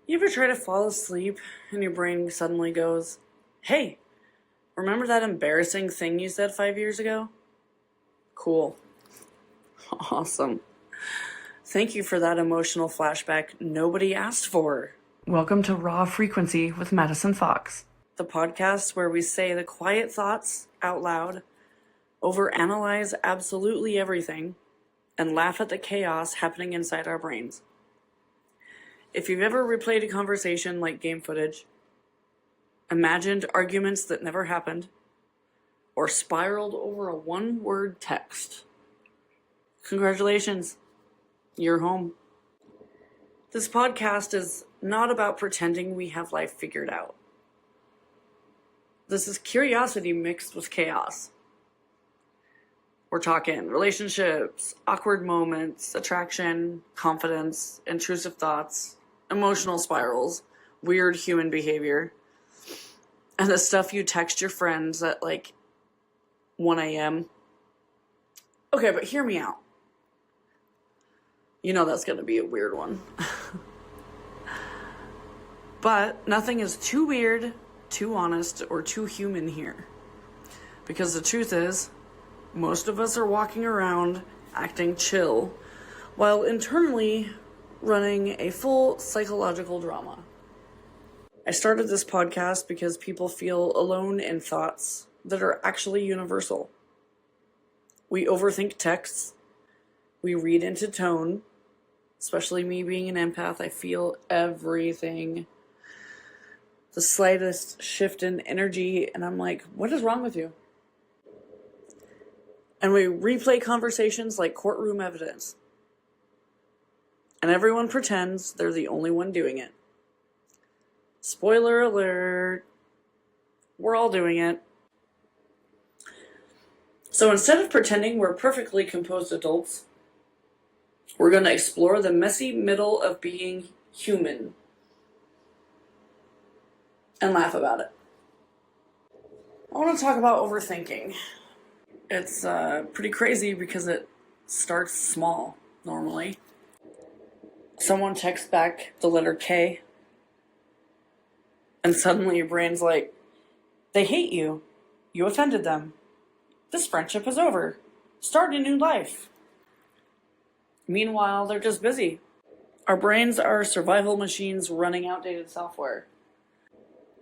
You ever try to fall asleep and your brain suddenly goes, "Hey, remember that embarrassing thing you said 5 years ago?" Cool. Awesome. Thank you for that emotional flashback nobody asked for. Welcome to Raw Frequency with Madison Foxx, the podcast where we say the quiet thoughts out loud, overanalyze absolutely everything, and laugh at the chaos happening inside our brains. If you've ever replayed a conversation like game footage, imagined arguments that never happened, or spiraled over a one-word text, congratulations, you're home. This podcast is not about pretending we have life figured out. This is curiosity mixed with chaos. We're talking relationships, awkward moments, attraction, confidence, intrusive thoughts, emotional spirals, weird human behavior, and the stuff you text your friends at like 1 a.m. Okay, but hear me out. You know that's going to be a weird one. But nothing is too weird, too honest, or too human here. Because the truth is, most of us are walking around acting chill, while internally running a full psychological drama. I started this podcast because people feel alone in thoughts that are actually universal. We overthink texts. We read into tone. Especially me being an empath, I feel everything. The slightest shift in energy, and I'm like, what is wrong with you? And we replay conversations like courtroom evidence. And everyone pretends they're the only one doing it. Spoiler alert, we're all doing it. So instead of pretending we're perfectly composed adults, we're going to explore the messy middle of being human and laugh about it. I want to talk about overthinking. It's pretty crazy because it starts small normally. Someone texts back the letter K, and suddenly your brain's like, they hate you. You offended them. This friendship is over. Start a new life. Meanwhile, they're just busy. Our brains are survival machines running outdated software.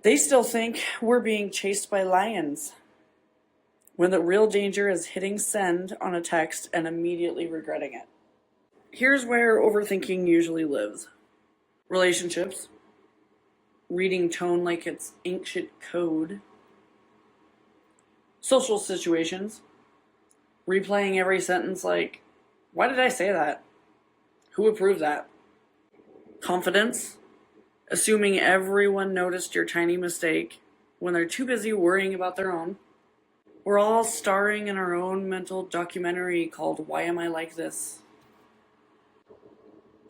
They still think we're being chased by lions, when the real danger is hitting send on a text and immediately regretting it. Here's where overthinking usually lives. Relationships. Reading tone like it's ancient code. Social situations. Replaying every sentence like, why did I say that? Who approved that? Confidence. Assuming everyone noticed your tiny mistake when they're too busy worrying about their own. We're all starring in our own mental documentary called Why Am I Like This?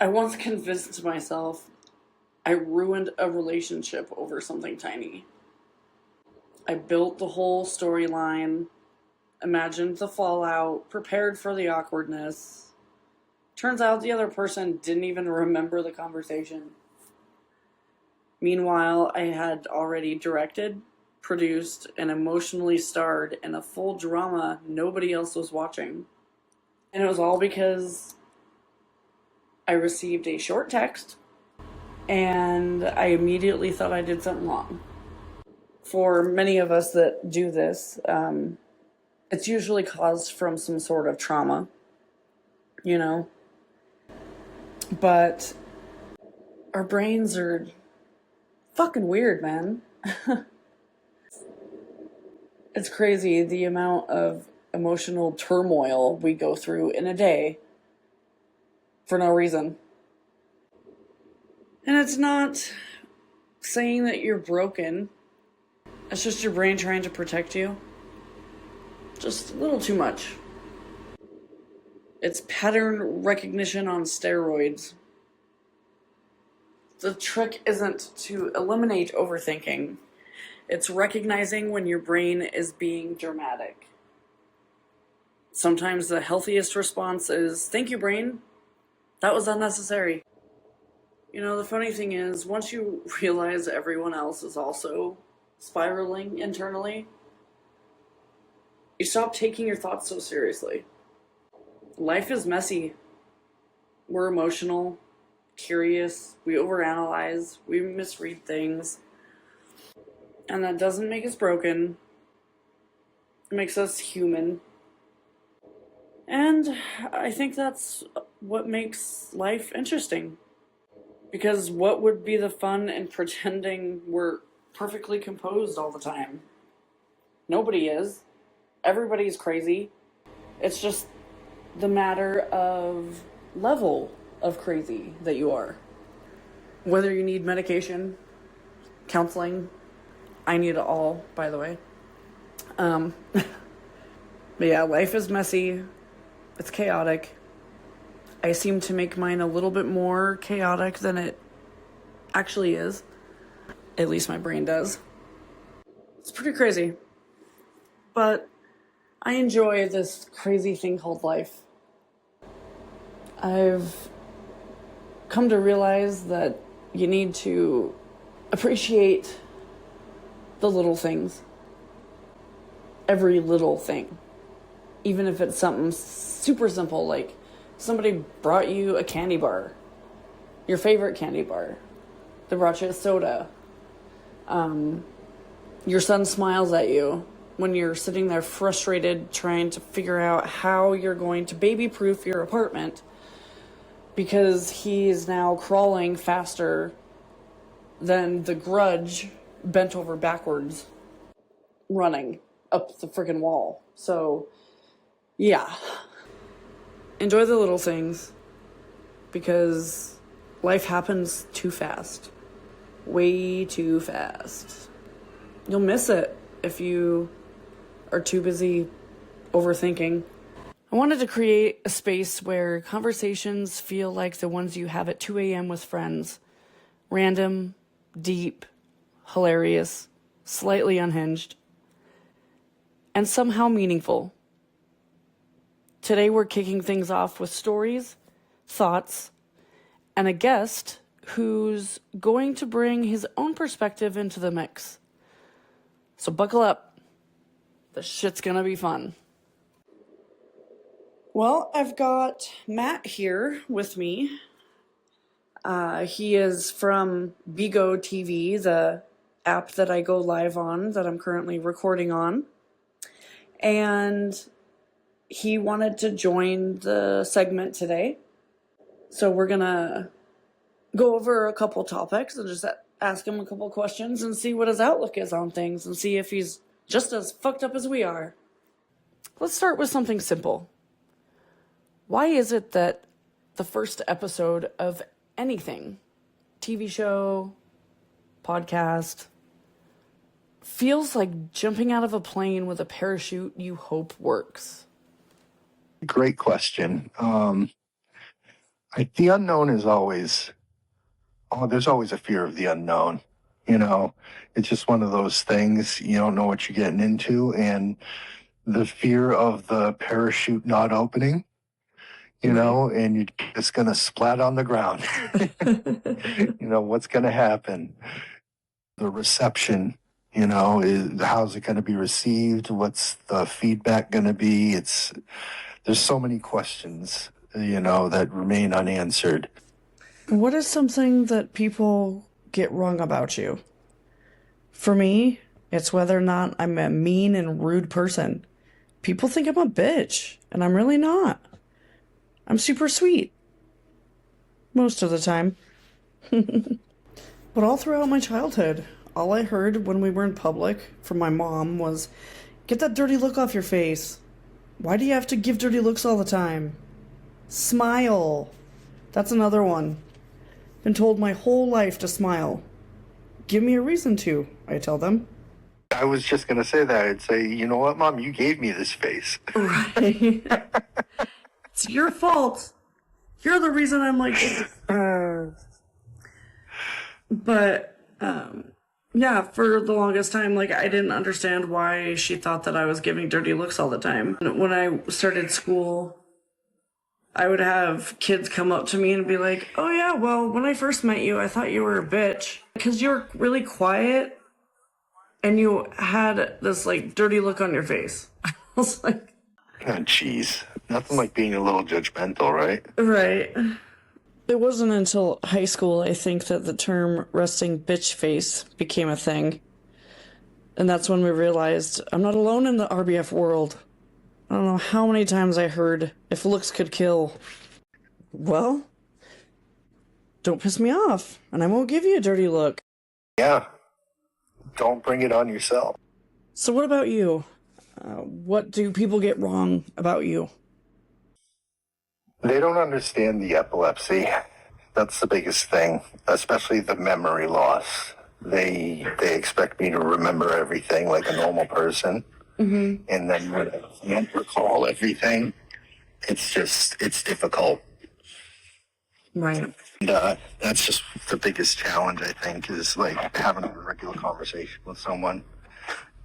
I once convinced myself I ruined a relationship over something tiny. I built the whole storyline, imagined the fallout, prepared for the awkwardness. Turns out the other person didn't even remember the conversation. Meanwhile, I had already directed, produced, and emotionally starred in a full drama nobody else was watching. And it was all because I received a short text and I immediately thought I did something wrong. For many of us that do this, it's usually caused from some sort of trauma, you know? But our brains are fucking weird, man. It's crazy the amount of emotional turmoil we go through in a day for no reason. And it's not saying that you're broken. It's just your brain trying to protect you. Just a little too much. It's pattern recognition on steroids. The trick isn't to eliminate overthinking. It's recognizing when your brain is being dramatic. Sometimes the healthiest response is, thank you, brain. That was unnecessary. You know, the funny thing is, once you realize everyone else is also spiraling internally, you stop taking your thoughts so seriously. Life is messy. We're emotional, curious, we overanalyze, we misread things. And that doesn't make us broken. It makes us human. And I think that's what makes life interesting. Because what would be the fun in pretending we're perfectly composed all the time? Nobody is. Everybody's crazy. It's just the matter of level of crazy that you are. Whether you need medication, counseling, I need it all, by the way. But yeah, life is messy. It's chaotic. I seem to make mine a little bit more chaotic than it actually is. At least my brain does. It's pretty crazy. But I enjoy this crazy thing called life. I've come to realize that you need to appreciate the little things. Every little thing. Even if it's something super simple, like somebody brought you a candy bar. Your favorite candy bar. They brought you a soda. Your son smiles at you when you're sitting there frustrated trying to figure out how you're going to baby-proof your apartment because he is now crawling faster than the Grudge bent over backwards running up the freaking wall. So, yeah. Enjoy the little things because life happens too fast. Way too fast. You'll miss it if you are too busy overthinking. I wanted to create a space where conversations feel like the ones you have at 2 a.m. with friends. Random, deep, hilarious, slightly unhinged, and somehow meaningful. Today we're kicking things off with stories, thoughts, and a guest who's going to bring his own perspective into the mix. So buckle up. The shit's gonna be fun. Well, I've got Matt here with me. He is from BIGOtv, the app that I go live on, that I'm currently recording on. And he wanted to join the segment today. So we're gonna go over a couple topics and just ask him a couple questions and see what his outlook is on things and see if he's just as fucked up as we are. Let's start with something simple. Why is it that the first episode of anything, TV show, podcast, feels like jumping out of a plane with a parachute you hope works? Great question. The unknown is always, there's always a fear of the unknown. You know, it's just one of those things. You don't know what you're getting into, and the fear of the parachute not opening, and you're just going to splat on the ground. What's going to happen? The reception, is how's it going to be received? What's the feedback going to be? There's so many questions, that remain unanswered. What is something that people get wrong about you? For me, it's whether or not I'm a mean and rude person. People think I'm a bitch, and I'm really not. I'm super sweet. Most of the time. But all throughout my childhood, all I heard when we were in public from my mom was, "Get that dirty look off your face. Why do you have to give dirty looks all the time? Smile." That's another one. Been told my whole life to smile. Give me a reason to, I tell them. I was just going to say that. I'd say, you know what, Mom? You gave me this face. Right. It's your fault. You're the reason I'm like this. But, yeah, for the longest time, I didn't understand why she thought that I was giving dirty looks all the time. When I started school, I would have kids come up to me and be like, oh yeah, well, when I first met you, I thought you were a bitch. Because you were really quiet and you had this, like, dirty look on your face. I was like... Oh, jeez. Nothing like being a little judgmental, right? Right. It wasn't until high school, I think, that the term resting bitch face became a thing. And that's when we realized I'm not alone in the RBF world. I don't know how many times I heard, if looks could kill. Well, don't piss me off, and I won't give you a dirty look. Yeah. Don't bring it on yourself. So what about you? What do people get wrong about you? They don't understand the epilepsy. That's the biggest thing, especially the memory loss. They expect me to remember everything like a normal person. Mm-hmm. And then when I can't recall everything, it's difficult. Right. And that's just the biggest challenge, I think, is like having a regular conversation with someone.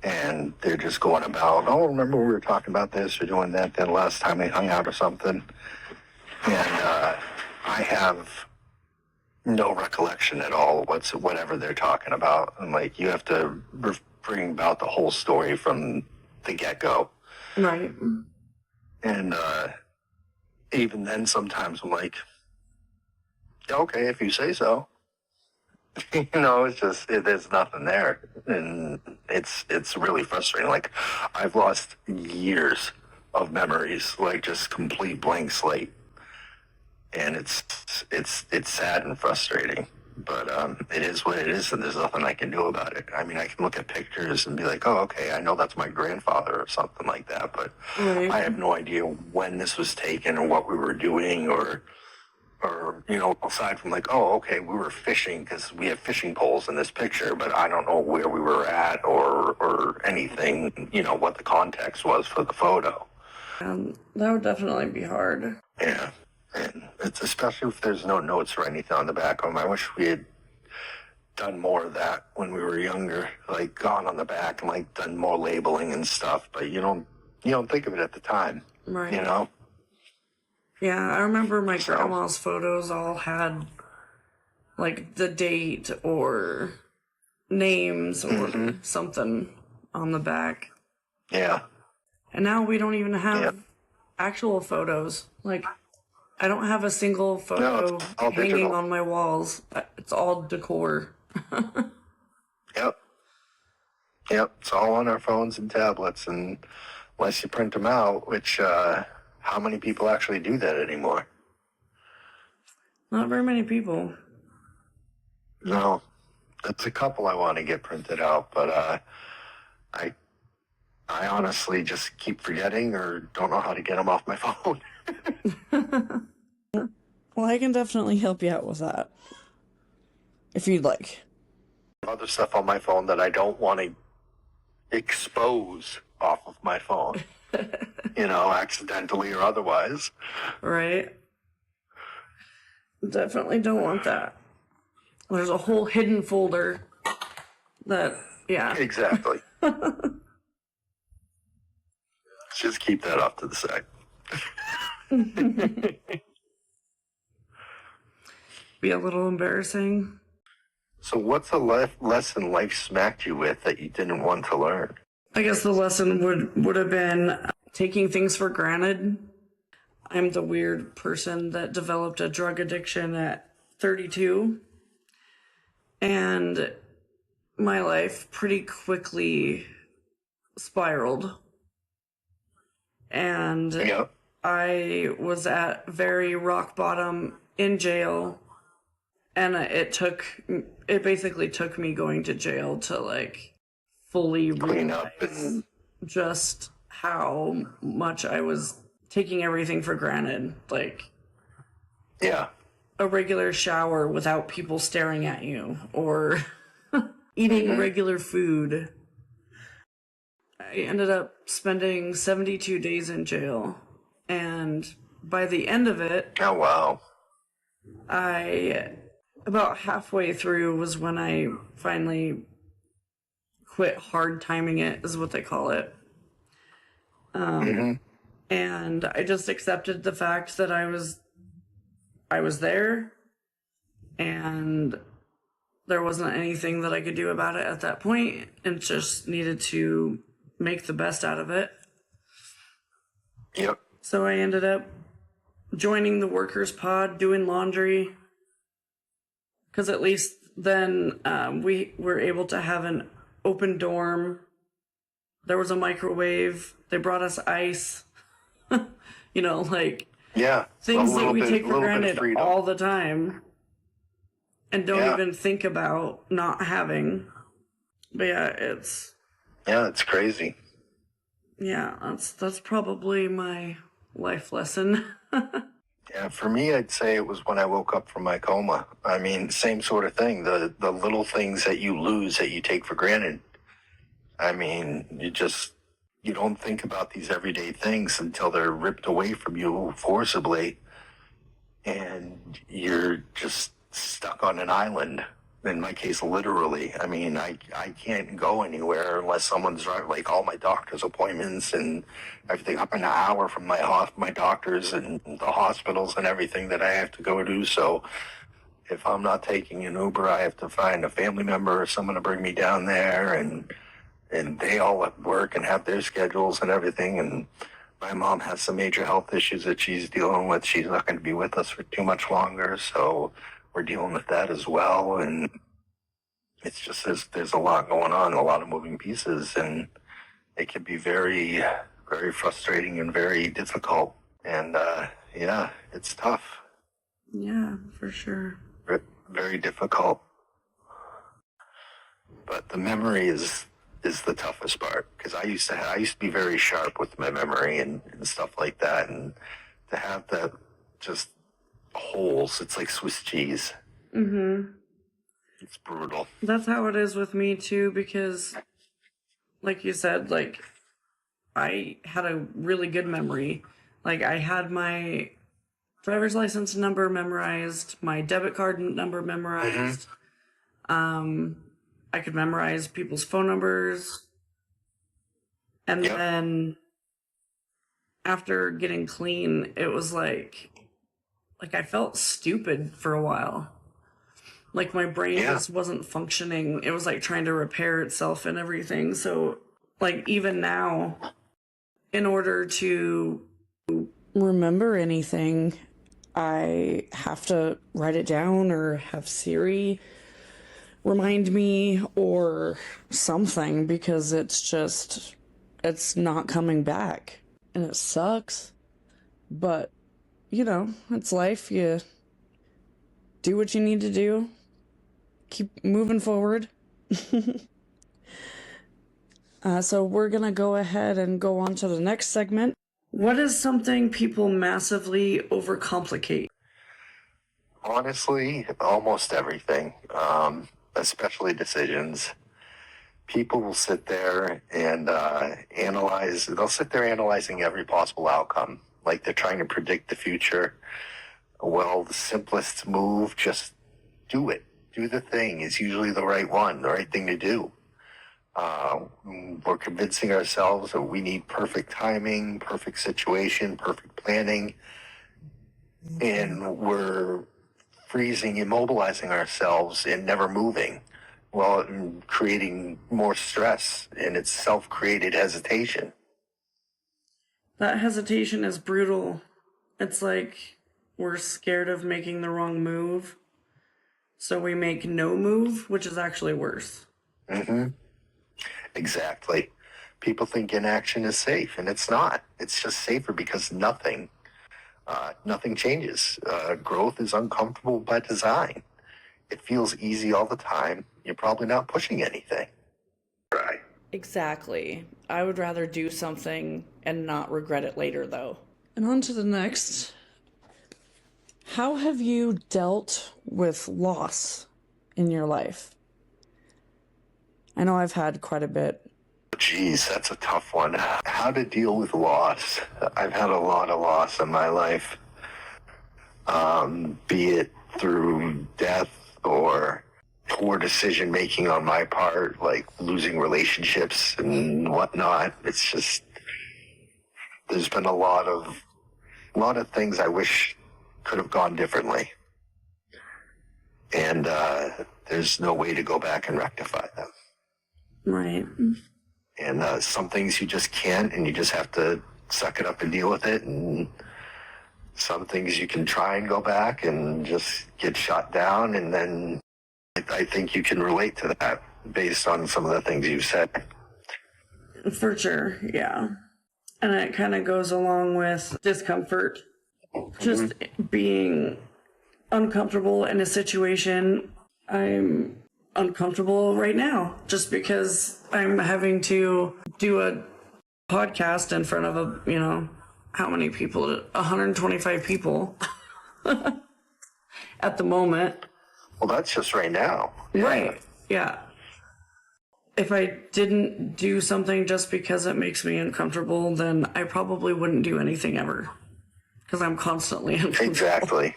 And they're just going about, oh, remember we were talking about this or doing that the last time we hung out or something. And I have no recollection at all whatever they're talking about. And like, you have to bring about the whole story from the get-go. Right. And even then, sometimes I'm like, okay, if you say so. It's just, there's nothing there. And it's really frustrating. Like, I've lost years of memories, like just complete blank slate. And it's sad and frustrating, but it is what it is, and there's nothing I can do about it. I mean, I can look at pictures and be like, oh, okay, I know that's my grandfather or something like that, but right. I have no idea when this was taken or what we were doing or aside from like, oh, okay, we were fishing because we have fishing poles in this picture, but I don't know where we were at or anything, what the context was for the photo. That would definitely be hard. Yeah. And it's especially if there's no notes or anything on the back of them. I wish we had done more of that when we were younger, like gone on the back and like done more labeling and stuff. But you don't think of it at the time, right? Yeah, I remember my grandma's photos all had like the date or names or something on the back. Yeah. And now we don't even have actual photos. Like, I don't have a single photo hanging on my walls. It's all decor. Yep. It's all on our phones and tablets, and unless you print them out, which, how many people actually do that anymore? Not very many people. No. That's a couple I want to get printed out, but, I honestly just keep forgetting or don't know how to get them off my phone. Well, I can definitely help you out with that, if you'd like. Other stuff on my phone that I don't want to expose off of my phone, accidentally or otherwise. Right. Definitely don't want that. There's a whole hidden folder that, yeah. Exactly. Just keep that off to the side. Be a little embarrassing. So what's a lesson life smacked you with that you didn't want to learn? I guess the lesson would have been taking things for granted. I'm the weird person that developed a drug addiction at 32. And my life pretty quickly spiraled. And I was at very rock bottom in jail. And it basically took me going to jail to like fully clean up just how much I was taking everything for granted. Like, a regular shower without people staring at you, or eating regular food. I ended up spending 72 days in jail, and by the end of it, oh wow, about halfway through was when I finally quit hard timing it, is what they call it. And I just accepted the fact that I was there, and there wasn't anything that I could do about it at that point, and just needed to make the best out of it. Yep. So I ended up joining the workers' pod, doing laundry, because at least then we were able to have an open dorm. There was a microwave. They brought us ice. You know, like, Yeah. things that we take for granted all the time and don't even think about not having. But yeah, it's crazy. Yeah, that's probably my life lesson. Yeah, for me, I'd say it was when I woke up from my coma. I mean, same sort of thing. The little things that you lose that you take for granted. I mean, you don't think about these everyday things until they're ripped away from you forcibly, and you're just stuck on an island. In my case, literally. I mean, I can't go anywhere unless someone's like all my doctor's appointments and everything up an hour from my doctors and the hospitals and everything that I have to go to. So if I'm not taking an Uber, I have to find a family member or someone to bring me down there, and they all at work and have their schedules and everything. And my mom has some major health issues that she's dealing with. She's not going to be with us for too much longer, so we're dealing with that as well. And it's just there's a lot going on, a lot of moving pieces, and it can be very, very frustrating and very difficult. And it's tough. Yeah, for sure. Very difficult. But the memory is the toughest part, because I used to be very sharp with my memory and stuff like that, and to have that just holes, it's like Swiss cheese. Mm-hmm. It's brutal. That's how it is with me too, because like you said, like, I had a really good memory. Like, I had my driver's license number memorized, my debit card number memorized. I could memorize people's phone numbers. And then after getting clean, it was like I felt stupid for a while. Like, my brain just wasn't functioning. It was like trying to repair itself and everything. So, like, even now, in order to remember anything, I have to write it down or have Siri remind me or something, because it's not coming back. And it sucks. But, you know, it's life. You do what you need to do. Keep moving forward. So we're going to go ahead and go on to the next segment. What is something people massively overcomplicate? Honestly, almost everything, especially decisions. People will sit there and analyze. They'll sit there analyzing every possible outcome, like they're trying to predict the future. Well, the simplest move, just do it. Do the thing is usually the right one, the right thing to do. We're convincing ourselves that we need perfect timing, perfect situation, perfect planning, and we're freezing, immobilizing ourselves and never moving, while creating more stress, and it's self-created hesitation. That hesitation is brutal. It's like we're scared of making the wrong move, so we make no move, which is actually worse. Mm-hmm. Exactly. People think inaction is safe, and it's not. It's just safer because nothing changes. Growth is uncomfortable by design. It feels easy all the time. You're probably not pushing anything. Right. Exactly. I would rather do something and not regret it later, though. And on to the next. How have you dealt with loss in your life? I know I've had quite a bit. Geez, that's a tough one. How to deal with loss. I've had a lot of loss in my life. Be it through death or poor decision making on my part, like losing relationships and whatnot. It's just, there's been a lot of things I wish could have gone differently. And there's no way to go back and rectify them. Right. And some things you just can't, and you just have to suck it up and deal with it. And some things you can try and go back and just get shot down. And then I think you can relate to that based on some of the things you've said. For sure, yeah. And it kind of goes along with discomfort. Just being uncomfortable in a situation. I'm uncomfortable right now just because I'm having to do a podcast in front of how many people? 125 people at the moment. Well, that's just right now. Right, yeah. If I didn't do something just because it makes me uncomfortable, then I probably wouldn't do anything ever. Because I'm constantly uncomfortable. Exactly.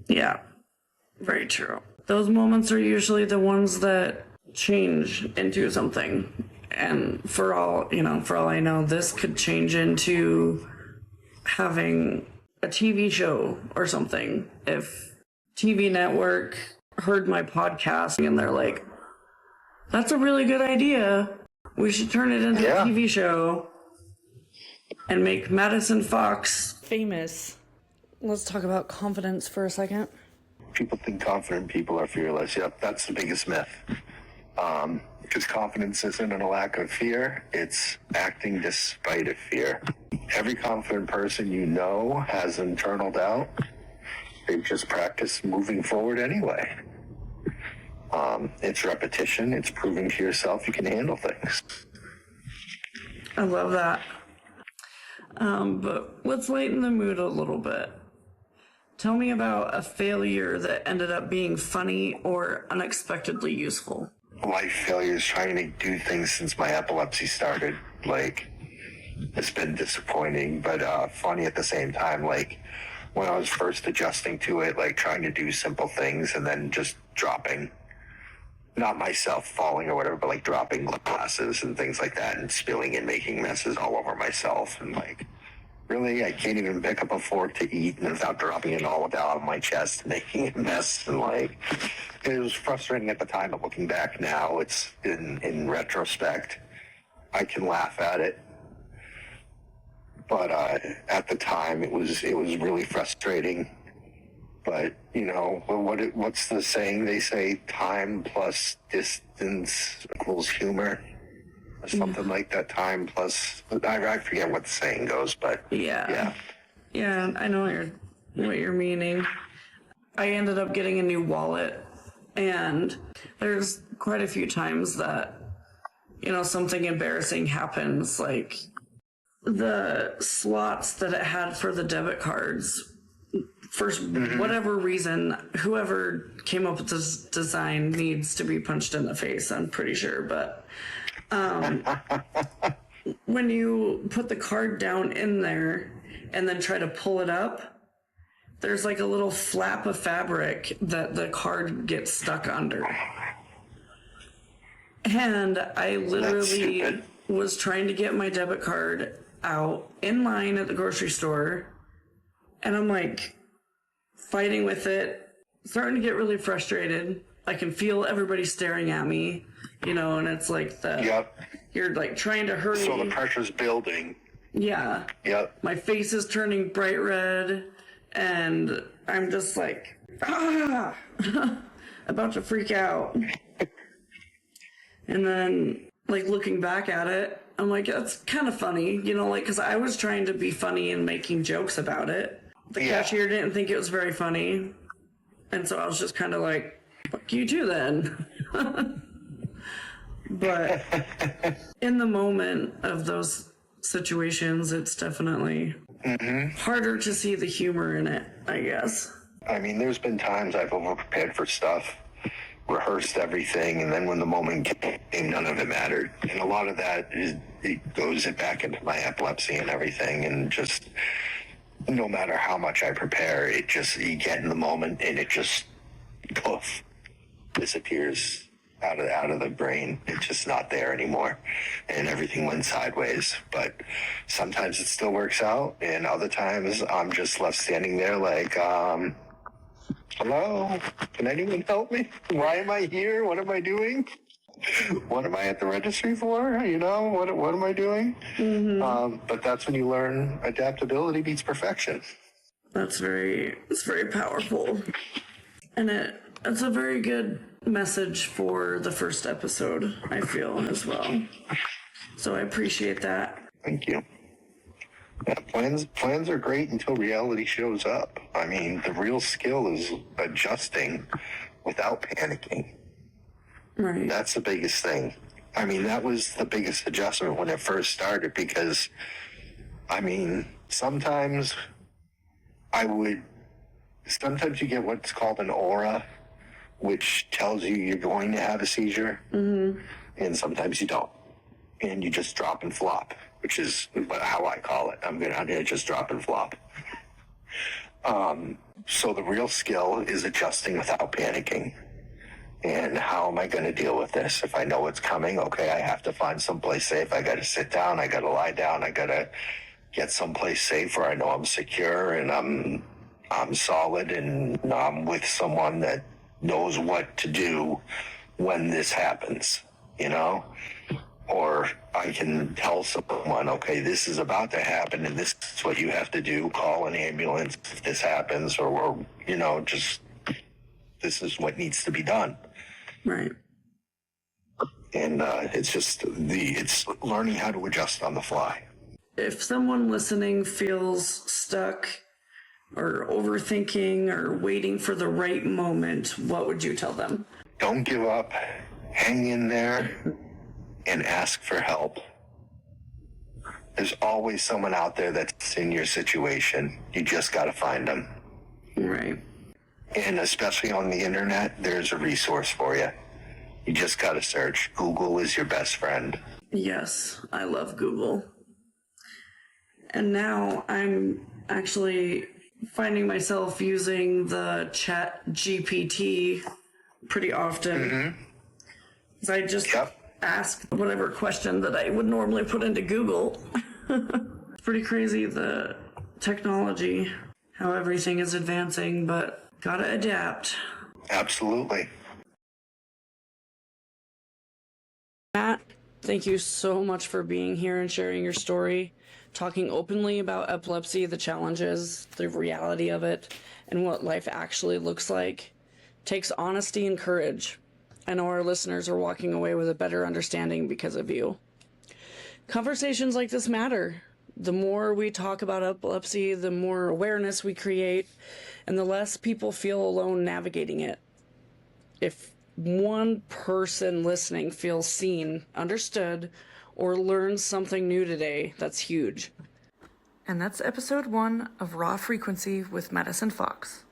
Yeah, very true. Those moments are usually the ones that change into something. And for all I know, this could change into having a TV show or something. If TV network heard my podcast and they're like, that's a really good idea. We should turn it into a TV show and make Madison Foxx famous. Let's talk about confidence for a second. People think confident people are fearless. Yep, that's the biggest myth. Because confidence isn't a lack of fear, it's acting despite of fear. Every confident person you know has internal doubt. They've just practiced moving forward anyway. It's repetition. It's proving to yourself you can handle things. I love that. But let's lighten the mood a little bit. Tell me about a failure that ended up being funny or unexpectedly useful. Life failures trying to do things since my epilepsy started. It's been disappointing, but funny at the same time. When I was first adjusting to it, trying to do simple things and then just dropping, not myself falling or whatever, but dropping glasses and things like that and spilling and making messes all over myself. And really, I can't even pick up a fork to eat without dropping it all down on my chest, making a mess. And it was frustrating at the time, but looking back now, it's in retrospect, I can laugh at it. But at the time, it was really frustrating. But what's the saying? They say time plus distance equals humor. Something like that. Time plus, I forget what the saying goes, but yeah, I know what you're meaning. I ended up getting a new wallet, and there's quite a few times that something embarrassing happens, like the slots that it had for the debit cards. For whatever reason, whoever came up with this design needs to be punched in the face, I'm pretty sure, but when you put the card down in there and then try to pull it up, there's a little flap of fabric that the card gets stuck under. And I literally was trying to get my debit card out in line at the grocery store, and I'm fighting with it, starting to get really frustrated. I can feel everybody staring at me, and it's you're trying to hurry. So the pressure's building. Yeah. Yep. My face is turning bright red, and I'm just about to freak out. And then, looking back at it, I'm that's kind of funny, because I was trying to be funny and making jokes about it. The cashier didn't think it was very funny, and so I was just kind of fuck you too then. But in the moment of those situations, it's definitely harder to see the humor in it, I guess. I mean, there's been times I've overprepared for stuff, rehearsed everything, and then when the moment came, none of it mattered. And a lot of that it goes back into my epilepsy and everything, and just no matter how much I prepare, you get in the moment and it just poof, disappears. out of the brain. It's just not there anymore, and everything went sideways. But sometimes it still works out, and other times I'm just left standing there like, hello, can anyone help me? Why am I here? What am I doing? What am I at the registry for? You know, what am I doing? But that's when you learn adaptability beats perfection. It's very powerful. And it's a very good message for the first episode, I feel, as well. So I appreciate that. Thank you. Yeah, plans are great until reality shows up. I mean, the real skill is adjusting without panicking. Right. That's the biggest thing. I mean, that was the biggest adjustment when it first started, because, I mean, sometimes you get what's called an aura, which tells you you're going to have a seizure, and sometimes you don't. And you just drop and flop, which is how I call it. I'm gonna just drop and flop. So the real skill is adjusting without panicking. And how am I going to deal with this? If I know it's coming, okay, I have to find someplace safe. I got to sit down. I got to lie down. I got to get someplace safe where I know I'm secure and I'm solid and I'm with someone that knows what to do when this happens, you know? Or I can tell someone, okay, this is about to happen and this is what you have to do. Call an ambulance if this happens, or you know, just this is what needs to be done. Right. And it's learning how to adjust on the fly. If someone listening feels stuck or overthinking or waiting for the right moment, what would you tell them? Don't give up. Hang in there and ask for help. There's always someone out there that's in your situation. You just got to find them. Right. And especially on the internet, there's a resource for you. You just got to search. Google is your best friend. Yes, I love Google. And now I'm actually finding myself using the chat GPT pretty often. So I just ask whatever question that I would normally put into Google. It's pretty crazy, the technology, how everything is advancing, but gotta adapt. Absolutely. Matt, thank you so much for being here and sharing your story, talking openly about epilepsy, the challenges, the reality of it, and what life actually looks like. It takes honesty and courage. I know our listeners are walking away with a better understanding because of you. Conversations like this matter. The more we talk about epilepsy, the more awareness we create, and the less people feel alone navigating it. If one person listening feels seen, understood, or learns something new today, that's huge. And that's episode 1 of Raw Frequency with Madison Foxx.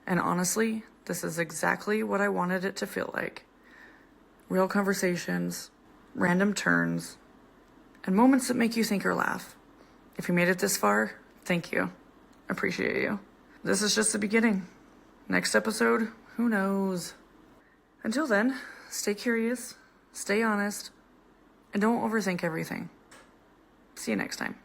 And honestly, this is exactly what I wanted it to feel like. Real conversations, random turns, and moments that make you think or laugh. If you made it this far, thank you. Appreciate you. This is just the beginning. Next episode, who knows? Until then, stay curious, stay honest, and don't overthink everything. See you next time.